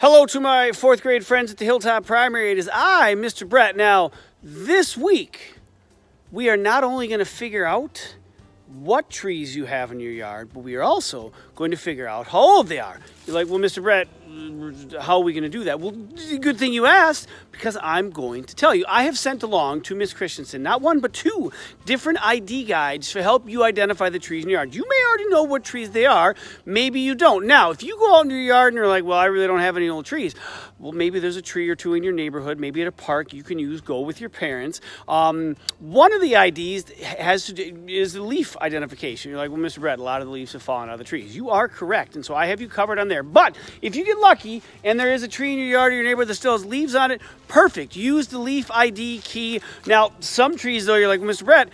Hello to my fourth grade friends at the Hilltop Primary. It is I, Mr. Brett. Now, this week, we are not only going to figure out what trees you have in your yard, but we are also going to figure out how old they are. You're like, well, Mr. Brett, how are we going to do that? Well, good thing you asked, because I'm going to tell you. I have sent along to Miss Christensen not one but two different ID guides to help you identify the trees in your yard. You may already know what trees they are. Maybe you don't. Now, if you go out in your yard and you're like, well, I really don't have any old trees. Well, maybe there's a tree or two in your neighborhood, maybe at a park you can use. Go with your parents. One of the IDs is the leaf identification. You're like, well, Mr. Brett, a lot of the leaves have fallen out of the trees. You are correct, and so I have you covered on there. But if you get lucky and there is a tree in your yard or your neighborhood that still has leaves on it, perfect. Use the leaf ID key. Now, some trees, though, you're like, well, Mr. Brett,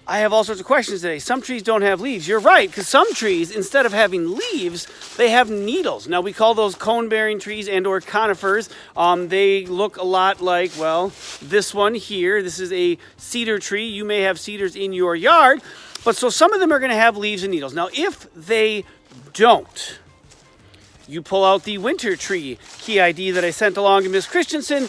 I have all sorts of questions today. Some trees don't have leaves. You're right, because some trees, instead of having leaves, they have needles. Now, we call those cone-bearing trees and or conifers. They look a lot like, well, this one here. This is a cedar tree. You may have cedars in your yard. But so some of them are going to have leaves and needles. Now, if they don't, you pull out the winter tree key ID that I sent along to Miss Christensen,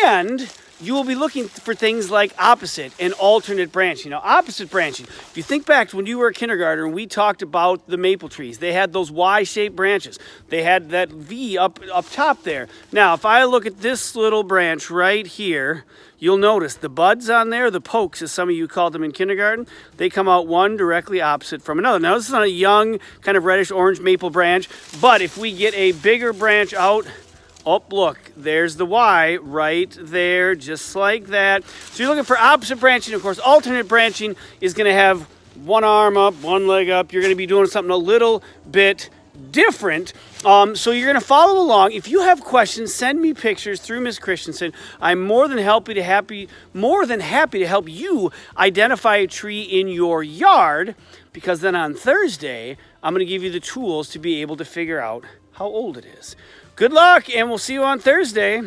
and you will be looking for things like opposite and alternate branching. Now, opposite branching, if you think back to when you were a kindergartner and we talked about the maple trees, they had those Y-shaped branches. They had that V up top there. Now, if I look at this little branch right here, you'll notice the buds on there, the pokes, as some of you called them in kindergarten, they come out one directly opposite from another. Now, this is not a young, kind of reddish-orange maple branch, but if we get a bigger branch out, oh, look, there's the Y right there, just like that. So you're looking for opposite branching. Of course, alternate branching is going to have one arm up, one leg up. You're going to be doing something a little bit different. So you're going to follow along. If you have questions, send me pictures through Miss Christensen. I'm more than happy to help you identify a tree in your yard, because then on Thursday, I'm going to give you the tools to be able to figure out how old it is. Good luck, and we'll see you on Thursday.